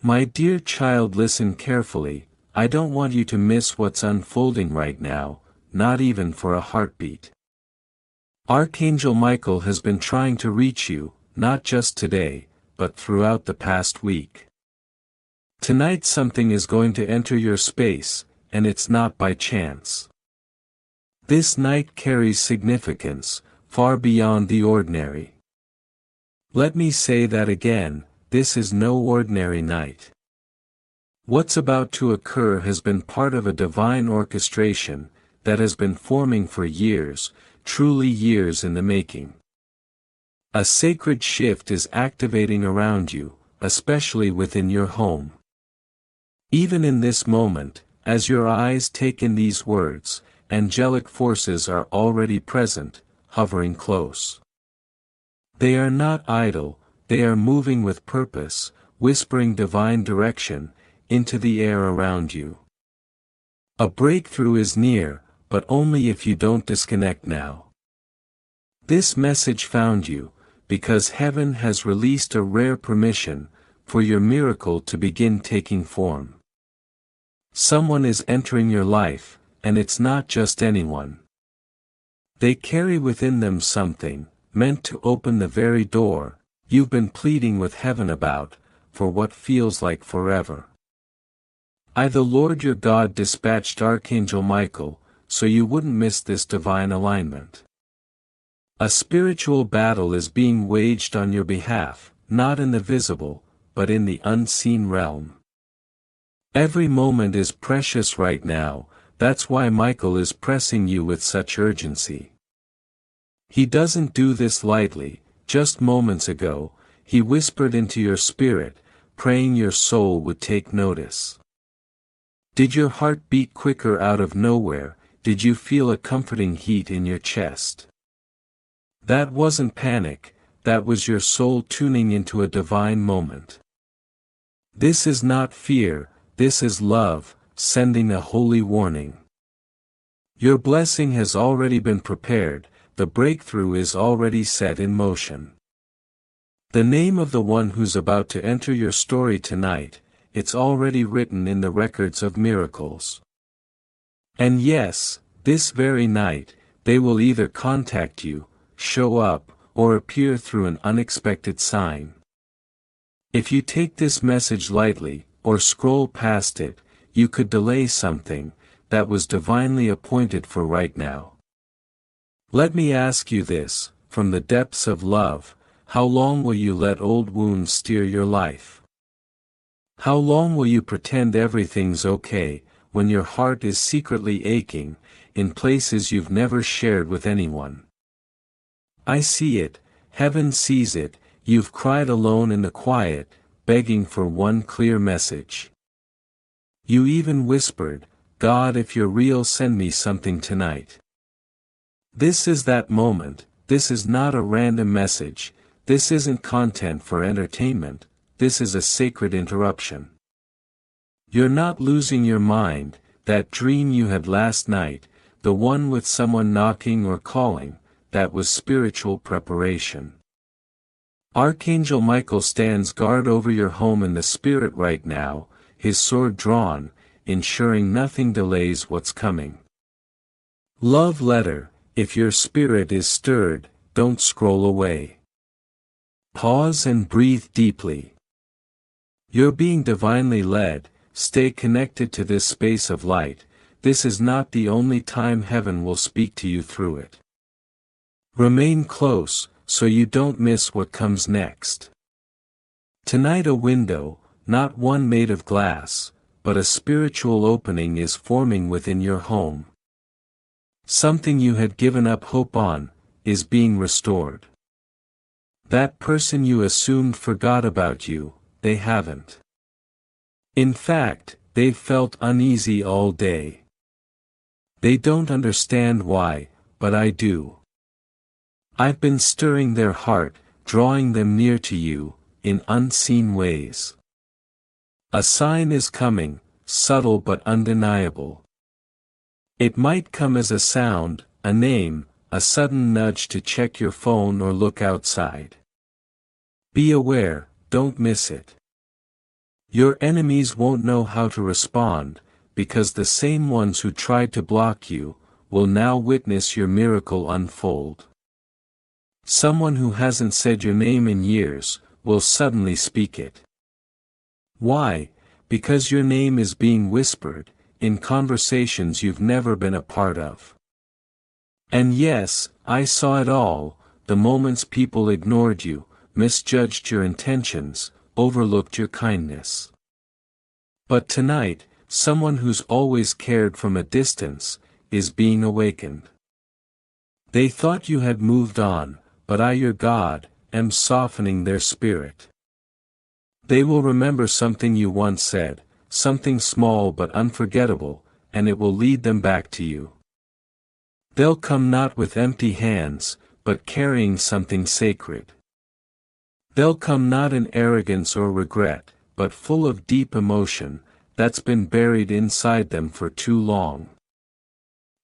My dear child, listen carefully. I don't want you to miss what's unfolding right now, not even for a heartbeat. Archangel Michael has been trying to reach you, not just today, but throughout the past week. Tonight something is going to enter your space, and it's not by chance. This night carries significance, far beyond the ordinary. Let me say that again, this is no ordinary night. What's about to occur has been part of a divine orchestration that has been forming for years, truly years in the making. A sacred shift is activating around you, especially within your home. Even in this moment, as your eyes take in these words, angelic forces are already present, hovering close. They are not idle, they are moving with purpose, whispering divine direction into the air around you. A breakthrough is near, but only if you don't disconnect now. This message found you, because heaven has released a rare permission for your miracle to begin taking form. Someone is entering your life, and it's not just anyone. They carry within them something, meant to open the very door you've been pleading with heaven about, for what feels like forever. I, the Lord your God, dispatched Archangel Michael, so you wouldn't miss this divine alignment. A spiritual battle is being waged on your behalf, not in the visible, but in the unseen realm. Every moment is precious right now, that's why Michael is pressing you with such urgency. He doesn't do this lightly. Just moments ago, he whispered into your spirit, praying your soul would take notice. Did your heart beat quicker out of nowhere? Did you feel a comforting heat in your chest? That wasn't panic, that was your soul tuning into a divine moment. This is not fear, this is love, sending a holy warning. Your blessing has already been prepared, the breakthrough is already set in motion. The name of the one who's about to enter your story tonight, it's already written in the records of miracles. And yes, this very night, they will either contact you, show up, or appear through an unexpected sign. If you take this message lightly, or scroll past it, you could delay something that was divinely appointed for right now. Let me ask you this, from the depths of love, how long will you let old wounds steer your life? How long will you pretend everything's okay, when your heart is secretly aching, in places you've never shared with anyone? I see it, heaven sees it, you've cried alone in the quiet, begging for one clear message. You even whispered, God, if you're real, send me something tonight. This is that moment, this is not a random message, this isn't content for entertainment, this is a sacred interruption. You're not losing your mind, that dream you had last night, the one with someone knocking or calling, that was spiritual preparation. Archangel Michael stands guard over your home in the spirit right now, his sword drawn, ensuring nothing delays what's coming. Love letter, if your spirit is stirred, don't scroll away. Pause and breathe deeply. You're being divinely led, stay connected to this space of light, this is not the only time heaven will speak to you through it. Remain close, so you don't miss what comes next. Tonight a window, not one made of glass, but a spiritual opening is forming within your home. Something you had given up hope on, is being restored. That person you assumed forgot about you, they haven't. In fact, they've felt uneasy all day. They don't understand why, but I do. I've been stirring their heart, drawing them near to you, in unseen ways. A sign is coming, subtle but undeniable. It might come as a sound, a name, a sudden nudge to check your phone or look outside. Be aware, don't miss it. Your enemies won't know how to respond, because the same ones who tried to block you, will now witness your miracle unfold. Someone who hasn't said your name in years, will suddenly speak it. Why? Because your name is being whispered, in conversations you've never been a part of. And yes, I saw it all, the moments people ignored you, misjudged your intentions, overlooked your kindness. But tonight, someone who's always cared from a distance, is being awakened. They thought you had moved on, but I, your God, am softening their spirit. They will remember something you once said, something small but unforgettable, and it will lead them back to you. They'll come not with empty hands, but carrying something sacred. They'll come not in arrogance or regret, but full of deep emotion, that's been buried inside them for too long.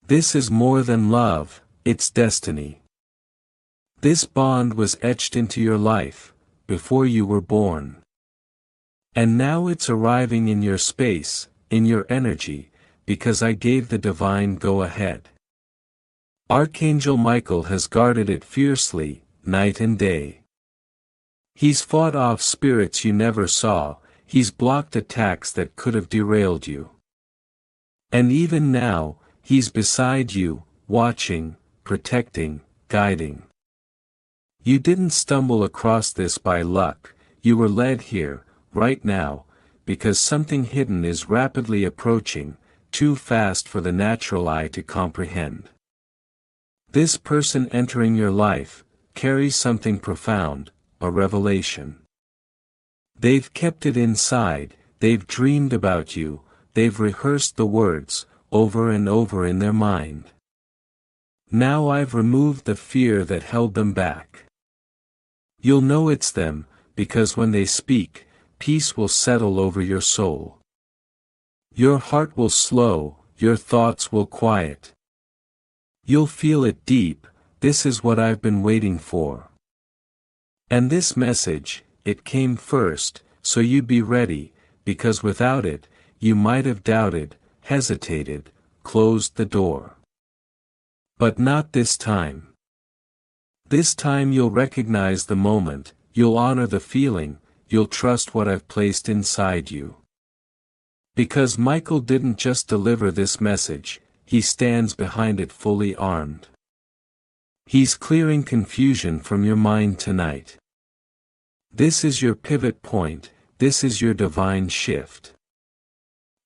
This is more than love, it's destiny. This bond was etched into your life, before you were born. And now it's arriving in your space, in your energy, because I gave the divine go-ahead. Archangel Michael has guarded it fiercely, night and day. He's fought off spirits you never saw, he's blocked attacks that could have derailed you. And even now, he's beside you, watching, protecting, guiding. You didn't stumble across this by luck, you were led here, right now, because something hidden is rapidly approaching, too fast for the natural eye to comprehend. This person entering your life, carries something profound, a revelation. They've kept it inside, they've dreamed about you, they've rehearsed the words, over and over in their mind. Now I've removed the fear that held them back. You'll know it's them, because when they speak, peace will settle over your soul. Your heart will slow, your thoughts will quiet. You'll feel it deep, this is what I've been waiting for. And this message, it came first, so you'd be ready, because without it, you might have doubted, hesitated, closed the door. But not this time. This time you'll recognize the moment, you'll honor the feeling, you'll trust what I've placed inside you. Because Michael didn't just deliver this message, he stands behind it fully armed. He's clearing confusion from your mind tonight. This is your pivot point, this is your divine shift.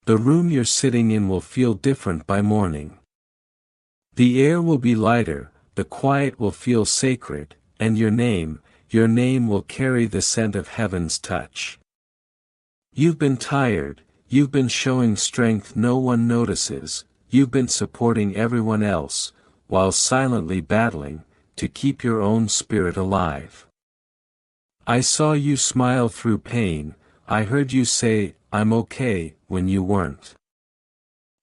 The room you're sitting in will feel different by morning. The air will be lighter, the quiet will feel sacred, and your name will carry the scent of heaven's touch. You've been tired, you've been showing strength no one notices, you've been supporting everyone else, while silently battling, to keep your own spirit alive. I saw you smile through pain, I heard you say, I'm okay, when you weren't.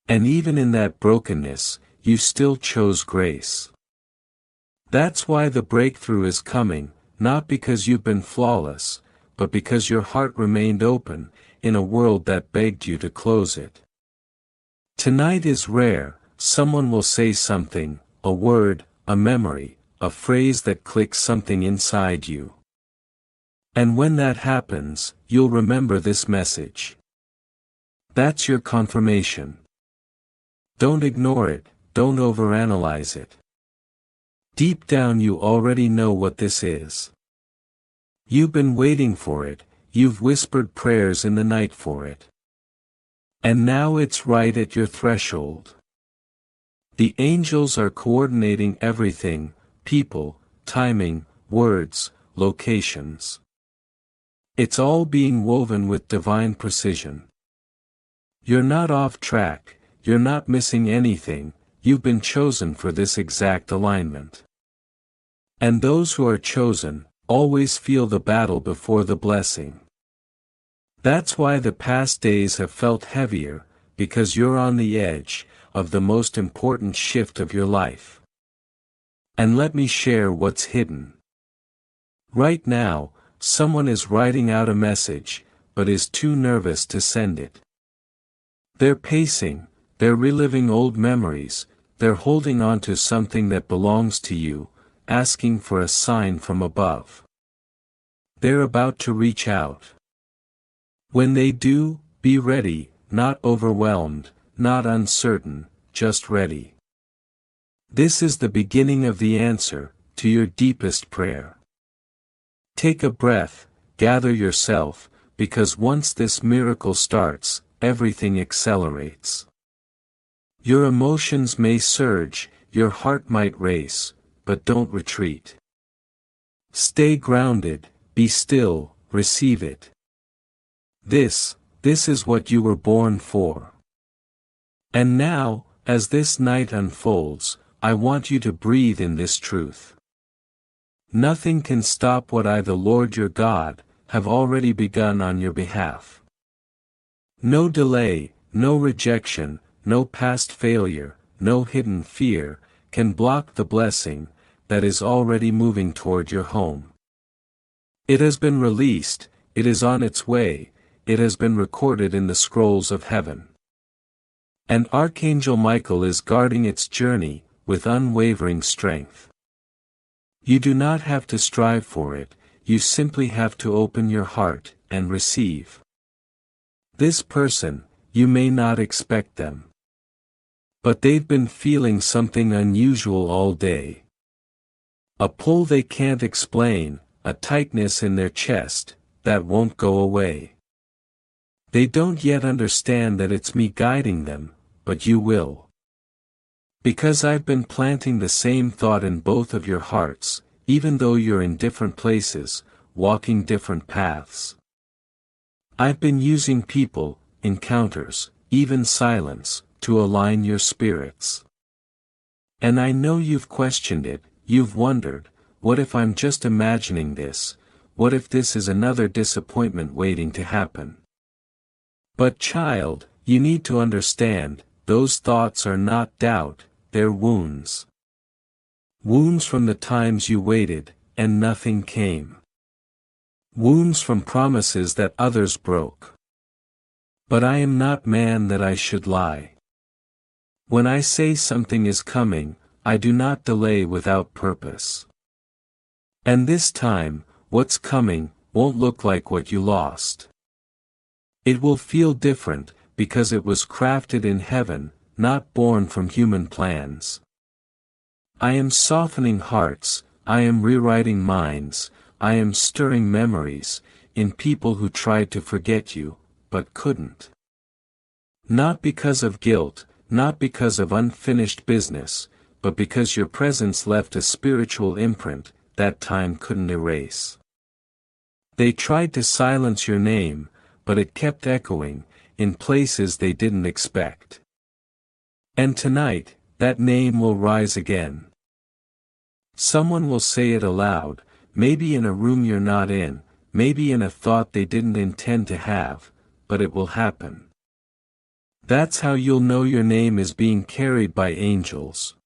And even in that brokenness, you still chose grace. That's why the breakthrough is coming, not because you've been flawless, but because your heart remained open, in a world that begged you to close it. Tonight is rare, someone will say something, a word, a memory, a phrase that clicks something inside you. And when that happens, you'll remember this message. That's your confirmation. Don't ignore it, don't overanalyze it. Deep down you already know what this is. You've been waiting for it, you've whispered prayers in the night for it. And now it's right at your threshold. The angels are coordinating everything, people, timing, words, locations. It's all being woven with divine precision. You're not off track, you're not missing anything, you've been chosen for this exact alignment. And those who are chosen, always feel the battle before the blessing. That's why the past days have felt heavier, because you're on the edge of the most important shift of your life. And let me share what's hidden. Right now, someone is writing out a message, but is too nervous to send it. They're pacing, they're reliving old memories, they're holding on to something that belongs to you, asking for a sign from above. They're about to reach out. When they do, be ready, not overwhelmed, not uncertain, just ready. This is the beginning of the answer to your deepest prayer. Take a breath, gather yourself, because once this miracle starts, everything accelerates. Your emotions may surge, your heart might race, but don't retreat. Stay grounded, be still, receive it. This is what you were born for. And now, as this night unfolds, I want you to breathe in this truth. Nothing can stop what I, the Lord your God, have already begun on your behalf. No delay, no rejection, no past failure, no hidden fear, can block the blessing that is already moving toward your home. It has been released, it is on its way, it has been recorded in the scrolls of heaven. And Archangel Michael is guarding its journey with unwavering strength. You do not have to strive for it, you simply have to open your heart and receive. This person, you may not expect them. But they've been feeling something unusual all day. A pull they can't explain, a tightness in their chest, that won't go away. They don't yet understand that it's me guiding them, but you will. Because I've been planting the same thought in both of your hearts, even though you're in different places, walking different paths. I've been using people, encounters, even silence, to align your spirits. And I know you've questioned it, you've wondered, what if I'm just imagining this, what if this is another disappointment waiting to happen? But child, you need to understand, those thoughts are not doubt, they're wounds. Wounds from the times you waited, and nothing came. Wounds from promises that others broke. But I am not man that I should lie. When I say something is coming, I do not delay without purpose. And this time, what's coming, won't look like what you lost. It will feel different, because it was crafted in heaven, not born from human plans. I am softening hearts, I am rewriting minds, I am stirring memories, in people who tried to forget you, but couldn't. Not because of guilt, not because of unfinished business, but because your presence left a spiritual imprint that time couldn't erase. They tried to silence your name, but it kept echoing, in places they didn't expect. And tonight, that name will rise again. Someone will say it aloud, maybe in a room you're not in, maybe in a thought they didn't intend to have, but it will happen. That's how you'll know your name is being carried by angels.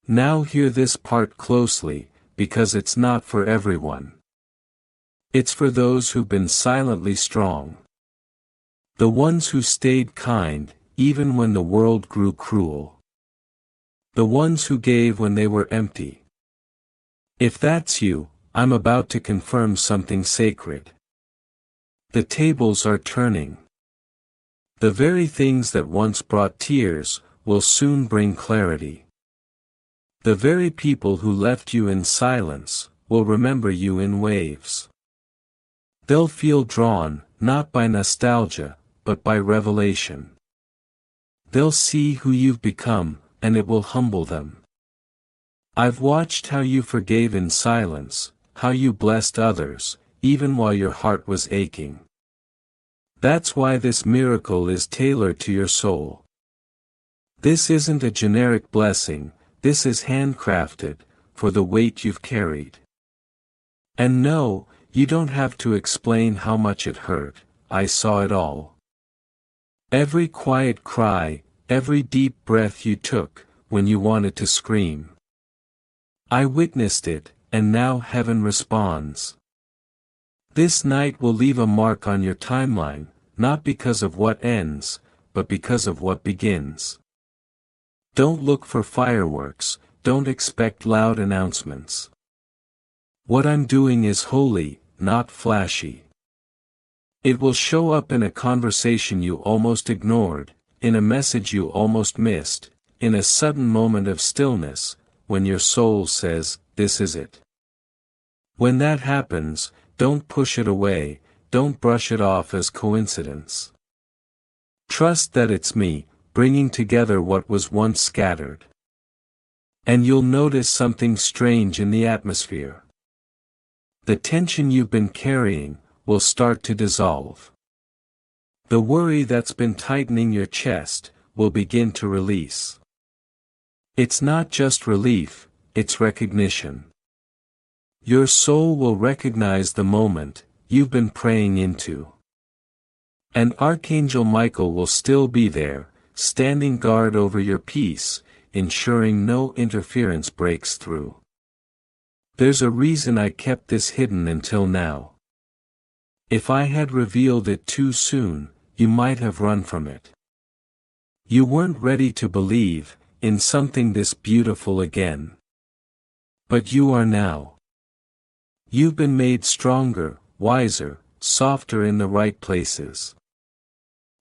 Now hear this part closely, because it's not for everyone. It's for those who've been silently strong. The ones who stayed kind, even when the world grew cruel. The ones who gave when they were empty. If that's you, I'm about to confirm something sacred. The tables are turning. The very things that once brought tears, will soon bring clarity. The very people who left you in silence, will remember you in waves. They'll feel drawn, not by nostalgia, but by revelation. They'll see who you've become, and it will humble them. I've watched how you forgave in silence, how you blessed others, even while your heart was aching. That's why this miracle is tailored to your soul. This isn't a generic blessing, this is handcrafted, for the weight you've carried. And no, you don't have to explain how much it hurt, I saw it all. Every quiet cry, every deep breath you took, when you wanted to scream. I witnessed it, and now heaven responds. This night will leave a mark on your timeline, not because of what ends, but because of what begins. Don't look for fireworks, don't expect loud announcements. What I'm doing is holy, not flashy. It will show up in a conversation you almost ignored, in a message you almost missed, in a sudden moment of stillness, when your soul says, "This is it." When that happens, don't push it away, don't brush it off as coincidence. Trust that it's me, bringing together what was once scattered. And you'll notice something strange in the atmosphere. The tension you've been carrying will start to dissolve. The worry that's been tightening your chest will begin to release. It's not just relief, it's recognition. Your soul will recognize the moment you've been praying into. And Archangel Michael will still be there, standing guard over your peace, ensuring no interference breaks through. There's a reason I kept this hidden until now. If I had revealed it too soon, you might have run from it. You weren't ready to believe in something this beautiful again. But you are now. You've been made stronger, wiser, softer in the right places.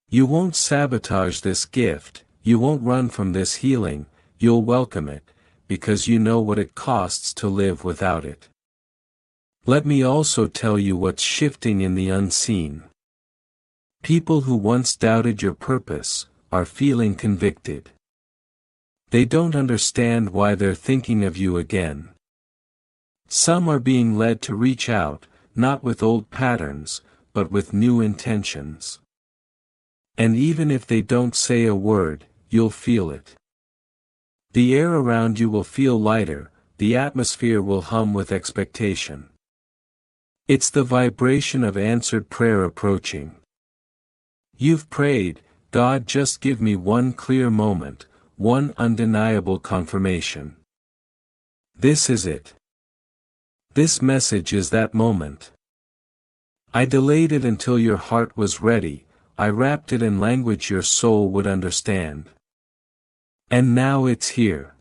You won't sabotage this gift, you won't run from this healing, you'll welcome it, because you know what it costs to live without it. Let me also tell you what's shifting in the unseen. People who once doubted your purpose are feeling convicted. They don't understand why they're thinking of you again. Some are being led to reach out, not with old patterns, but with new intentions. And even if they don't say a word, you'll feel it. The air around you will feel lighter, the atmosphere will hum with expectation. It's the vibration of answered prayer approaching. You've prayed, "God, just give me one clear moment, one undeniable confirmation." This is it. This message is that moment. I delayed it until your heart was ready, I wrapped it in language your soul would understand. And now it's here.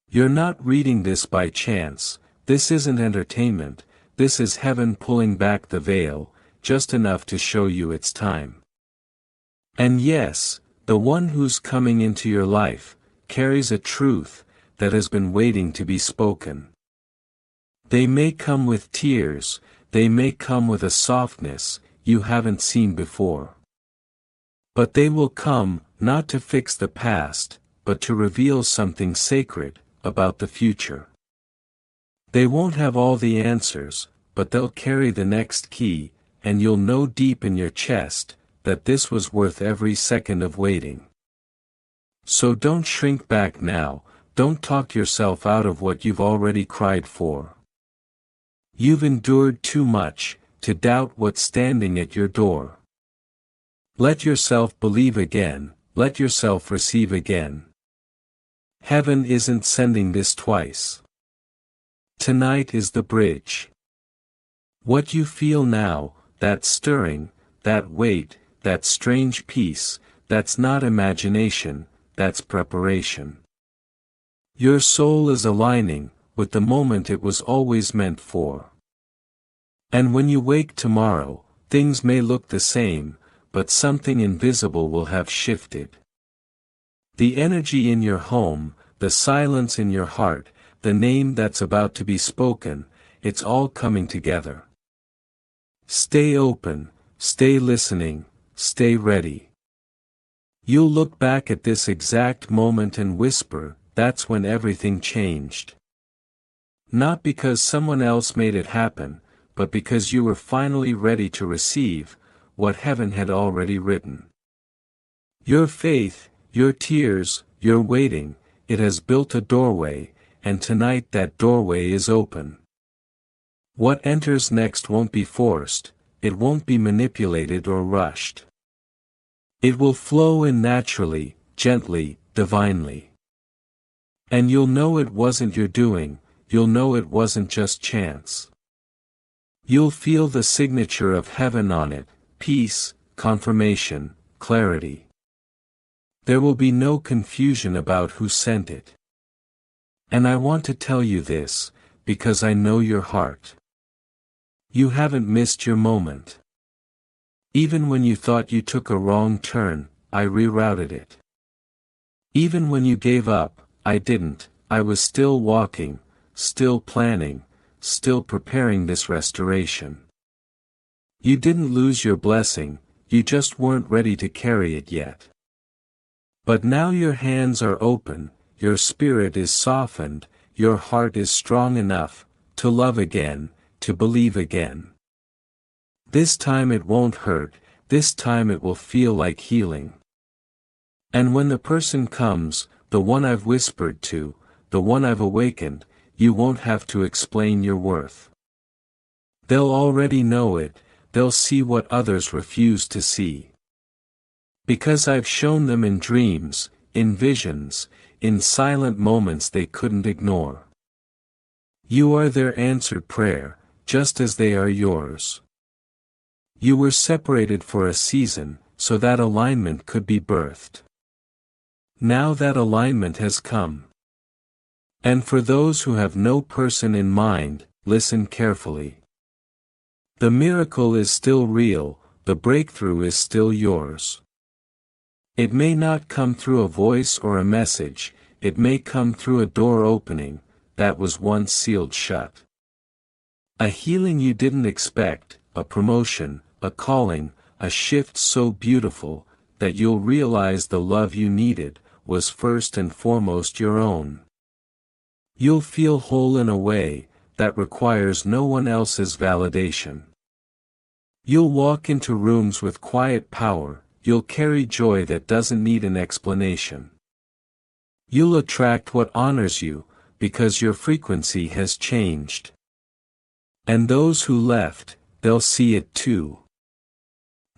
You're not reading this by chance, this isn't entertainment, this is heaven pulling back the veil, just enough to show you it's time. And yes, the one who's coming into your life carries a truth that has been waiting to be spoken. They may come with tears, they may come with a softness you haven't seen before. But they will come, not to fix the past, but to reveal something sacred about the future. They won't have all the answers, but they'll carry the next key, and you'll know deep in your chest that this was worth every second of waiting. So don't shrink back now, don't talk yourself out of what you've already cried for. You've endured too much to doubt what's standing at your door. Let yourself believe again, let yourself receive again. Heaven isn't sending this twice. Tonight is the bridge. What you feel now, that stirring, that weight, that strange peace, that's not imagination, that's preparation. Your soul is aligning with the moment it was always meant for. And when you wake tomorrow, things may look the same, but something invisible will have shifted. The energy in your home, the silence in your heart, the name that's about to be spoken, it's all coming together. Stay open, stay listening, stay ready. You'll look back at this exact moment and whisper, that's when everything changed. Not because someone else made it happen, but because you were finally ready to receive what heaven had already written. Your faith, your tears, your waiting, it has built a doorway, and tonight that doorway is open. What enters next won't be forced, it won't be manipulated or rushed. It will flow in naturally, gently, divinely. And you'll know it wasn't your doing, you'll know it wasn't just chance. You'll feel the signature of heaven on it: peace, confirmation, clarity. There will be no confusion about who sent it. And I want to tell you this, because I know your heart. You haven't missed your moment. Even when you thought you took a wrong turn, I rerouted it. Even when you gave up, I didn't. I was still walking, still planning, still preparing this restoration. You didn't lose your blessing, you just weren't ready to carry it yet. But now your hands are open, your spirit is softened, your heart is strong enough to love again, to believe again. This time it won't hurt, this time it will feel like healing. And when the person comes, the one I've whispered to, the one I've awakened, you won't have to explain your worth. They'll already know it, they'll see what others refuse to see. Because I've shown them in dreams, in visions, in silent moments they couldn't ignore. You are their answered prayer, just as they are yours. You were separated for a season, so that alignment could be birthed. Now that alignment has come. And for those who have no person in mind, listen carefully. The miracle is still real, the breakthrough is still yours. It may not come through a voice or a message, it may come through a door opening that was once sealed shut. A healing you didn't expect, a promotion, a calling, a shift so beautiful that you'll realize the love you needed was first and foremost your own. You'll feel whole in a way that requires no one else's validation. You'll walk into rooms with quiet power, you'll carry joy that doesn't need an explanation. You'll attract what honors you, because your frequency has changed. And those who left, they'll see it too.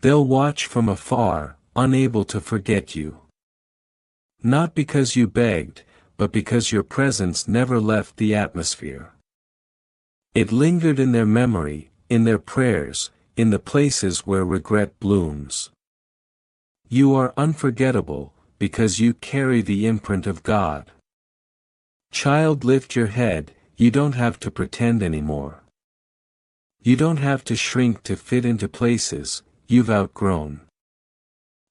They'll watch from afar, unable to forget you. Not because you begged, but because your presence never left the atmosphere. It lingered in their memory, in their prayers, in the places where regret blooms. You are unforgettable, because you carry the imprint of God. Child, lift your head, you don't have to pretend anymore. You don't have to shrink to fit into places you've outgrown.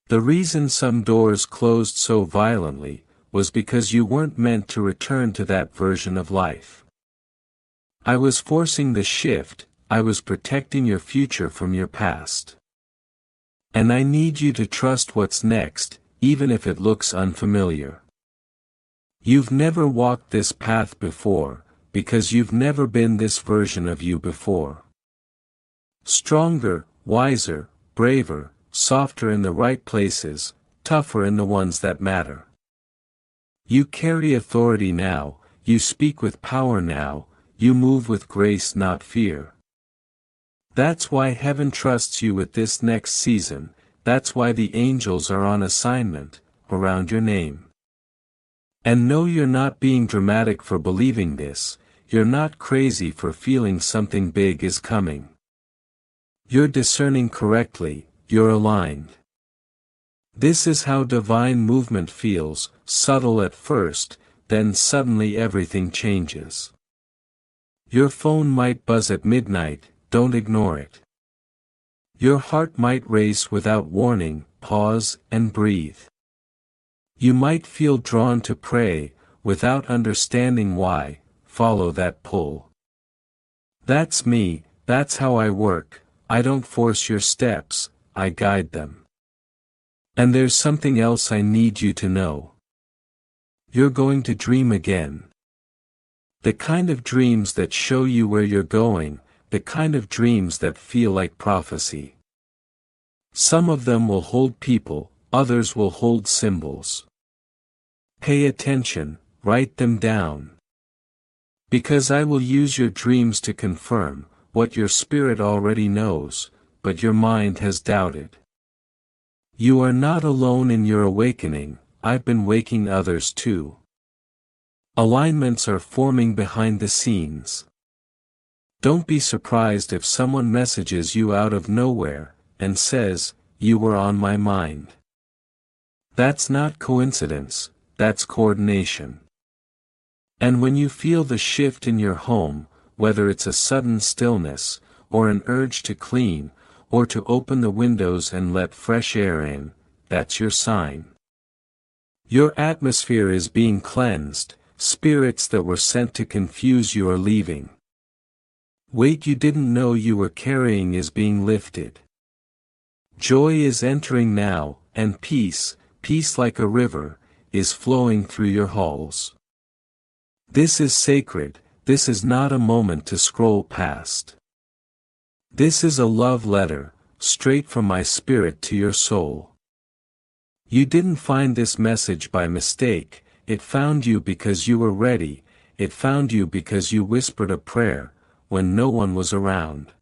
The reason some doors closed so violently was because you weren't meant to return to that version of life. I was forcing the shift, I was protecting your future from your past. And I need you to trust what's next, even if it looks unfamiliar. You've never walked this path before, because you've never been this version of you before. Stronger, wiser, braver, softer in the right places, tougher in the ones that matter. You carry authority now, you speak with power now, you move with grace, not fear. That's why heaven trusts you with this next season, that's why the angels are on assignment around your name. And no, you're not being dramatic for believing this, you're not crazy for feeling something big is coming. You're discerning correctly, you're aligned. This is how divine movement feels, subtle at first, then suddenly everything changes. Your phone might buzz at midnight, don't ignore it. Your heart might race without warning, pause and breathe. You might feel drawn to pray, without understanding why, follow that pull. That's me, that's how I work, I don't force your steps, I guide them. And there's something else I need you to know. You're going to dream again. The kind of dreams that show you where you're going, the kind of dreams that feel like prophecy. Some of them will hold people, others will hold symbols. Pay attention, write them down. Because I will use your dreams to confirm what your spirit already knows, but your mind has doubted. You are not alone in your awakening, I've been waking others too. Alignments are forming behind the scenes. Don't be surprised if someone messages you out of nowhere, and says, "You were on my mind." That's not coincidence, that's coordination. And when you feel the shift in your home, whether it's a sudden stillness, or an urge to clean, or to open the windows and let fresh air in, that's your sign. Your atmosphere is being cleansed, spirits that were sent to confuse you are leaving. Weight you didn't know you were carrying is being lifted. Joy is entering now, and peace, peace like a river, is flowing through your halls. This is sacred, this is not a moment to scroll past. This is a love letter, straight from my spirit to your soul. You didn't find this message by mistake, it found you because you were ready, it found you because you whispered a prayer, when no one was around.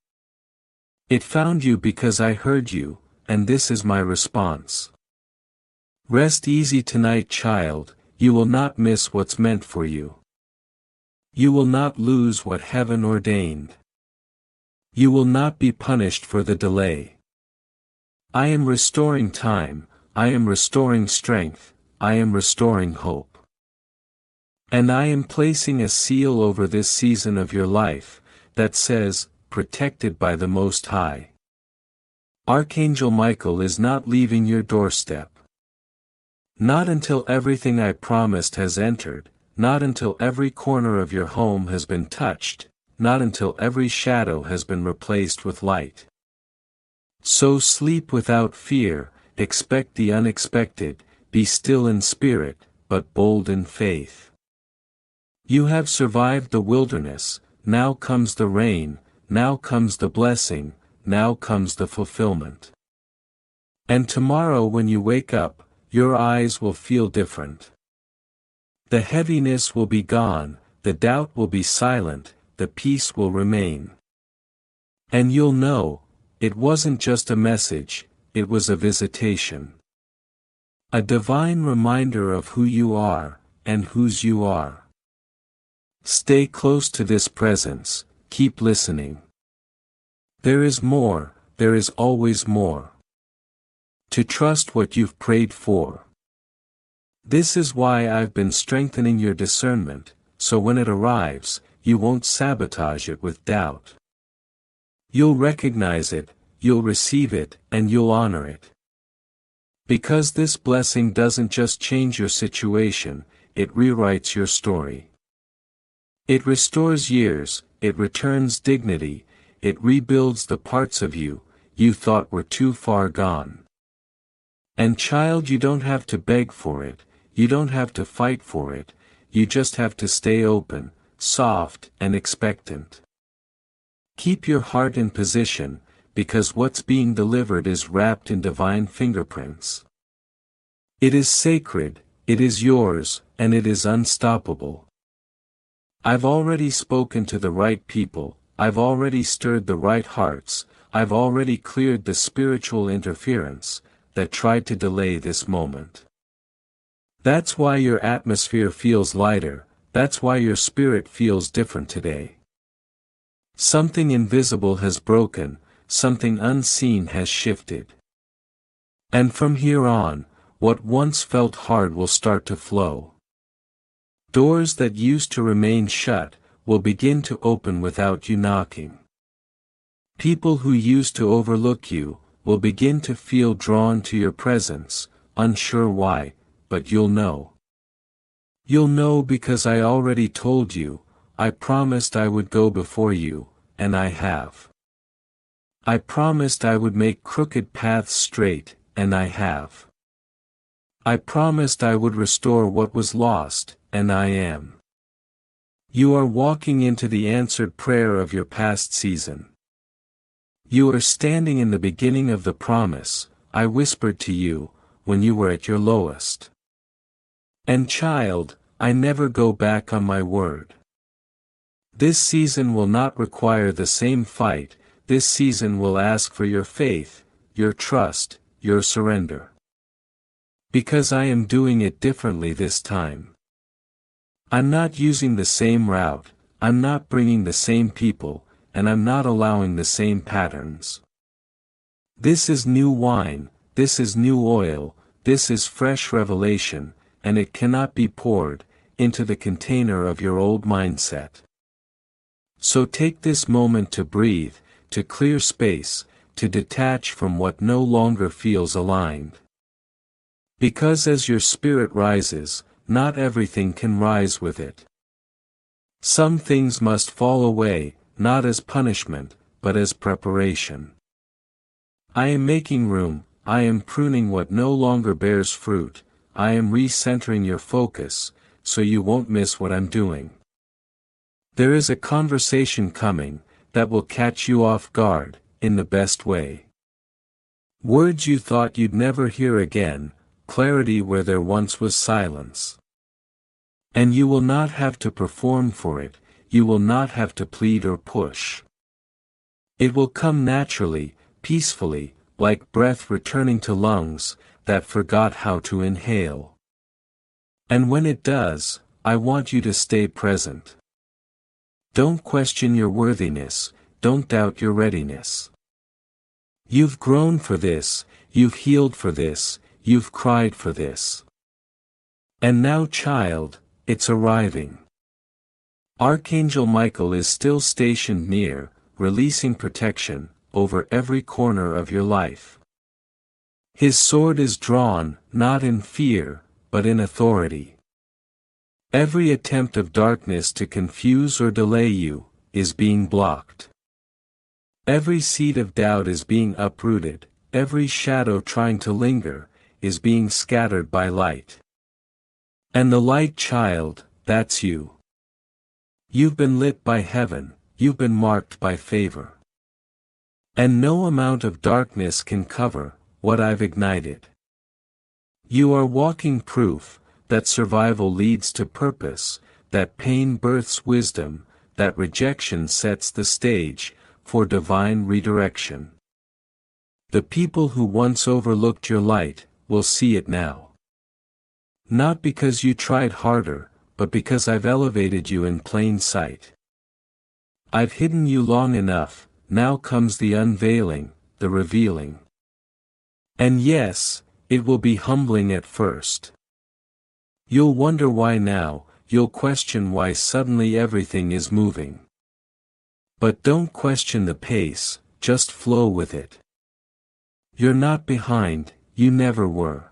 It found you because I heard you, and this is my response. Rest easy tonight, child, you will not miss what's meant for you. You will not lose what heaven ordained. You will not be punished for the delay. I am restoring time, I am restoring strength, I am restoring hope. And I am placing a seal over this season of your life, that says, protected by the Most High. Archangel Michael is not leaving your doorstep. Not until everything I promised has entered, not until every corner of your home has been touched, not until every shadow has been replaced with light. So sleep without fear, expect the unexpected, be still in spirit, but bold in faith. You have survived the wilderness, now comes the rain, now comes the blessing, now comes the fulfillment. And tomorrow when you wake up, your eyes will feel different. The heaviness will be gone, the doubt will be silent, the peace will remain. And you'll know, it wasn't just a message, it was a visitation. A divine reminder of who you are, and whose you are. Stay close to this presence, keep listening. There is more, there is always more. To trust what you've prayed for. This is why I've been strengthening your discernment, so when it arrives, you won't sabotage it with doubt. You'll recognize it, you'll receive it, and you'll honor it. Because this blessing doesn't just change your situation, it rewrites your story. It restores years, it returns dignity, it rebuilds the parts of you thought were too far gone. And child, you don't have to beg for it, you don't have to fight for it, you just have to stay open, soft, and expectant. Keep your heart in position, because what's being delivered is wrapped in divine fingerprints. It is sacred, it is yours, and it is unstoppable. I've already spoken to the right people, I've already stirred the right hearts, I've already cleared the spiritual interference that tried to delay this moment. That's why your atmosphere feels lighter, that's why your spirit feels different today. Something invisible has broken, something unseen has shifted. And from here on, what once felt hard will start to flow. Doors that used to remain shut, will begin to open without you knocking. People who used to overlook you, will begin to feel drawn to your presence, unsure why, but you'll know. You'll know because I already told you, I promised I would go before you, and I have. I promised I would make crooked paths straight, and I have. I promised I would restore what was lost, and I am. You are walking into the answered prayer of your past season. You are standing in the beginning of the promise I whispered to you, when you were at your lowest. And child, I never go back on my word. This season will not require the same fight, this season will ask for your faith, your trust, your surrender. Because I am doing it differently this time. I'm not using the same route, I'm not bringing the same people, and I'm not allowing the same patterns. This is new wine, this is new oil, this is fresh revelation, and it cannot be poured into the container of your old mindset. So take this moment to breathe, to clear space, to detach from what no longer feels aligned. Because as your spirit rises, not everything can rise with it. Some things must fall away, not as punishment, but as preparation. I am making room, I am pruning what no longer bears fruit, I am recentering your focus, so you won't miss what I'm doing. There is a conversation coming, that will catch you off guard, in the best way. Words you thought you'd never hear again, clarity where there once was silence. And you will not have to perform for it, you will not have to plead or push. It will come naturally, peacefully, like breath returning to lungs that forgot how to inhale. And when it does, I want you to stay present. Don't question your worthiness, don't doubt your readiness. You've grown for this, you've healed for this, you've cried for this. And now, child, it's arriving. Archangel Michael is still stationed near, releasing protection over every corner of your life. His sword is drawn, not in fear, but in authority. Every attempt of darkness to confuse or delay you is being blocked. Every seed of doubt is being uprooted, every shadow trying to linger is being scattered by light. And the light, child, that's you. You've been lit by heaven, you've been marked by favor. And no amount of darkness can cover what I've ignited. You are walking proof that survival leads to purpose, that pain births wisdom, that rejection sets the stage for divine redirection. The people who once overlooked your light will see it now. Not because you tried harder, but because I've elevated you in plain sight. I've hidden you long enough, now comes the unveiling, the revealing. And yes, it will be humbling at first. You'll wonder why now, you'll question why suddenly everything is moving. But don't question the pace, just flow with it. You're not behind, you never were.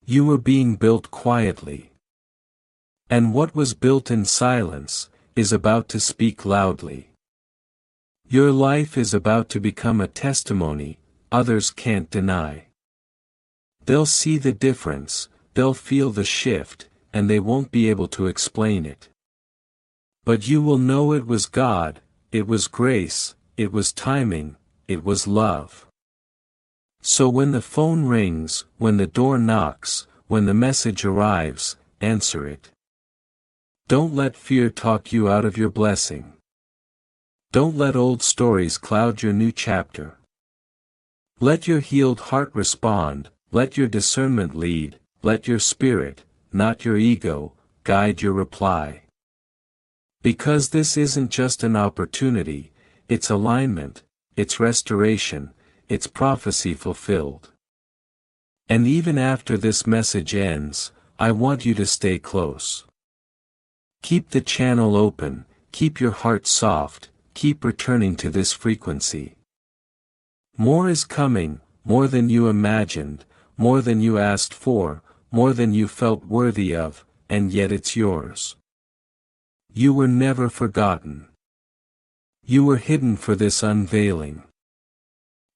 You were being built quietly. And what was built in silence is about to speak loudly. Your life is about to become a testimony others can't deny. They'll see the difference, they'll feel the shift, and they won't be able to explain it. But you will know it was God, it was grace, it was timing, it was love. So when the phone rings, when the door knocks, when the message arrives, answer it. Don't let fear talk you out of your blessing. Don't let old stories cloud your new chapter. Let your healed heart respond, let your discernment lead, let your spirit, not your ego, guide your reply. Because this isn't just an opportunity, it's alignment, it's restoration, it's prophecy fulfilled. And even after this message ends, I want you to stay close. Keep the channel open, keep your heart soft, keep returning to this frequency. More is coming, more than you imagined, more than you asked for, more than you felt worthy of, and yet it's yours. You were never forgotten. You were hidden for this unveiling.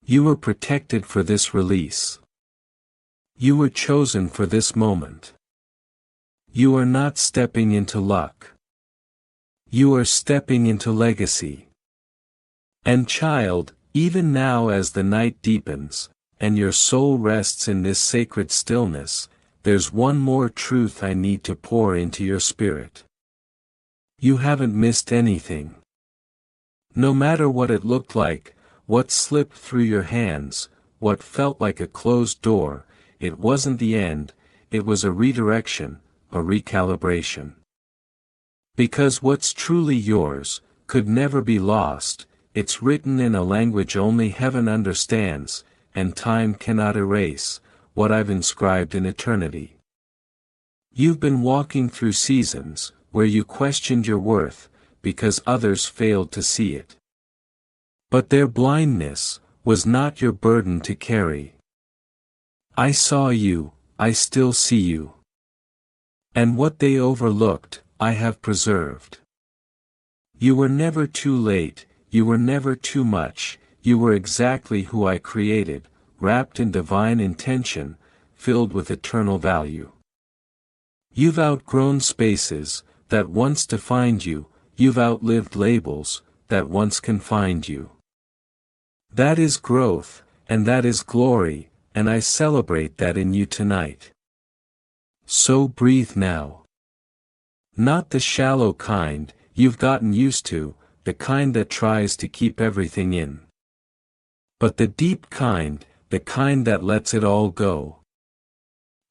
You were protected for this release. You were chosen for this moment. You are not stepping into luck. You are stepping into legacy. And child, even now as the night deepens, and your soul rests in this sacred stillness, there's one more truth I need to pour into your spirit. You haven't missed anything. No matter what it looked like, what slipped through your hands, what felt like a closed door, it wasn't the end, it was a redirection, a recalibration. Because what's truly yours, could never be lost, it's written in a language only heaven understands, and time cannot erase, what I've inscribed in eternity. You've been walking through seasons, where you questioned your worth, because others failed to see it. But their blindness was not your burden to carry. I saw you, I still see you. And what they overlooked, I have preserved. You were never too late, you were never too much, you were exactly who I created, wrapped in divine intention, filled with eternal value. You've outgrown spaces that once defined you, you've outlived labels that once confined you. That is growth, and that is glory, and I celebrate that in you tonight. So breathe now. Not the shallow kind you've gotten used to, the kind that tries to keep everything in. But the deep kind, the kind that lets it all go.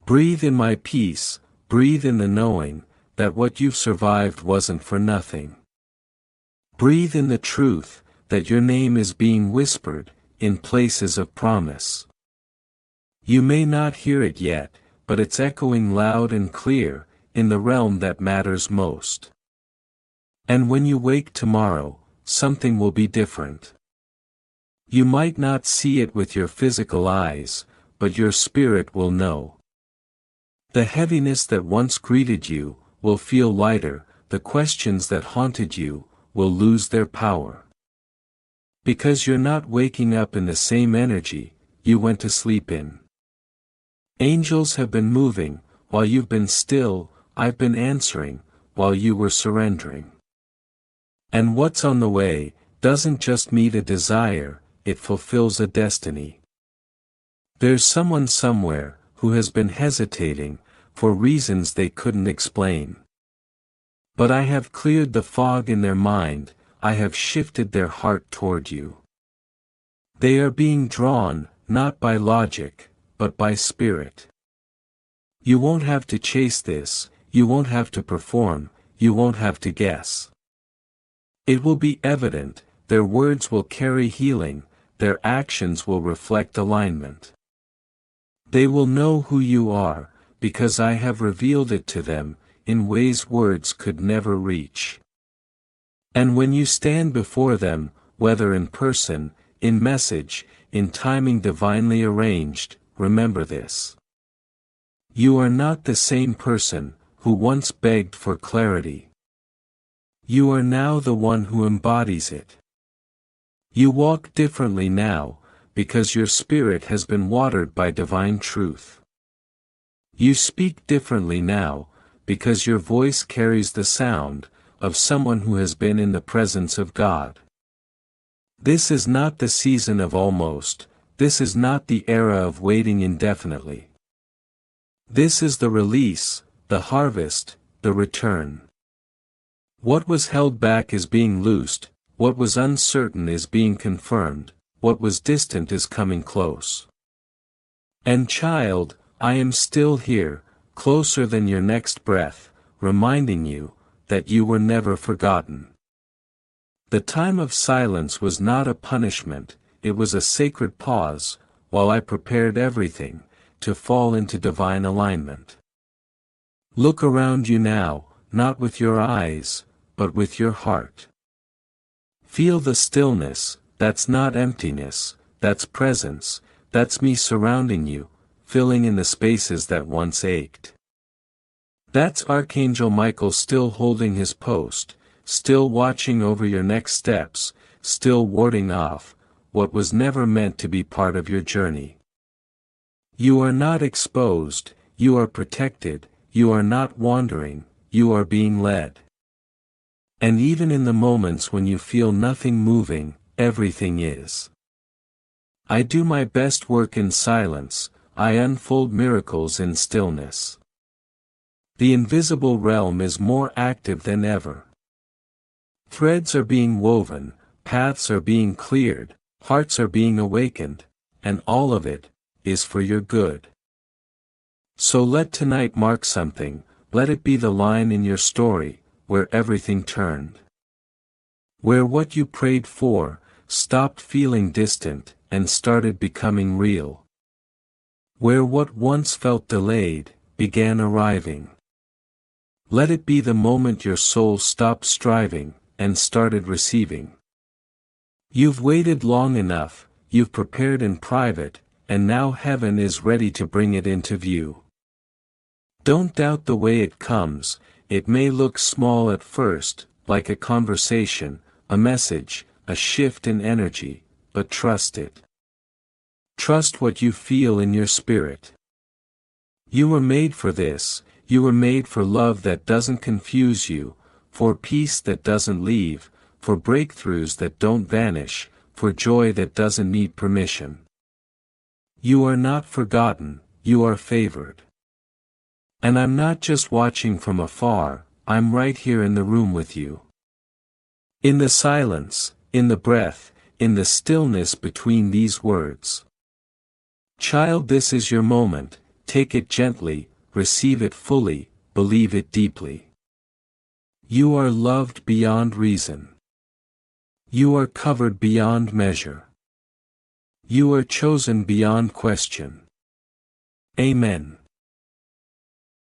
Breathe in my peace, breathe in the knowing that what you've survived wasn't for nothing. Breathe in the truth that your name is being whispered in places of promise. You may not hear it yet, but it's echoing loud and clear in the realm that matters most. And when you wake tomorrow, something will be different. You might not see it with your physical eyes, but your spirit will know. The heaviness that once greeted you will feel lighter, the questions that haunted you will lose their power. Because you're not waking up in the same energy you went to sleep in. Angels have been moving, while you've been still, I've been answering, while you were surrendering. And what's on the way doesn't just meet a desire, it fulfills a destiny. There's someone somewhere who has been hesitating, for reasons they couldn't explain. But I have cleared the fog in their mind, I have shifted their heart toward you. They are being drawn, not by logic, but by spirit. You won't have to chase this, you won't have to perform, you won't have to guess. It will be evident, their words will carry healing, their actions will reflect alignment. They will know who you are, because I have revealed it to them, in ways words could never reach. And when you stand before them, whether in person, in message, in timing divinely arranged, remember this. You are not the same person who once begged for clarity. You are now the one who embodies it. You walk differently now, because your spirit has been watered by divine truth. You speak differently now, because your voice carries the sound of someone who has been in the presence of God. This is not the season of almost, this is not the era of waiting indefinitely. This is the release, the harvest, the return. What was held back is being loosed, what was uncertain is being confirmed, what was distant is coming close. And child, I am still here, closer than your next breath, reminding you that you were never forgotten. The time of silence was not a punishment, it was a sacred pause, while I prepared everything to fall into divine alignment. Look around you now, not with your eyes, but with your heart. Feel the stillness, that's not emptiness, that's presence, that's me surrounding you, filling in the spaces that once ached. That's Archangel Michael still holding his post, still watching over your next steps, still warding off what was never meant to be part of your journey. You are not exposed, you are protected, you are not wandering, you are being led. And even in the moments when you feel nothing moving, everything is. I do my best work in silence, I unfold miracles in stillness. The invisible realm is more active than ever. Threads are being woven, paths are being cleared, hearts are being awakened, and all of it is for your good. So let tonight mark something, let it be the line in your story where everything turned. Where what you prayed for stopped feeling distant and started becoming real. Where what once felt delayed began arriving. Let it be the moment your soul stopped striving and started receiving. You've waited long enough, you've prepared in private, and now heaven is ready to bring it into view. Don't doubt the way it comes. It may look small at first, like a conversation, a message, a shift in energy, but trust it. Trust what you feel in your spirit. You were made for this, you were made for love that doesn't confuse you, for peace that doesn't leave, for breakthroughs that don't vanish, for joy that doesn't need permission. You are not forgotten, you are favored. And I'm not just watching from afar, I'm right here in the room with you. In the silence, in the breath, in the stillness between these words. Child, this is your moment, take it gently, receive it fully, believe it deeply. You are loved beyond reason. You are covered beyond measure. You are chosen beyond question. Amen.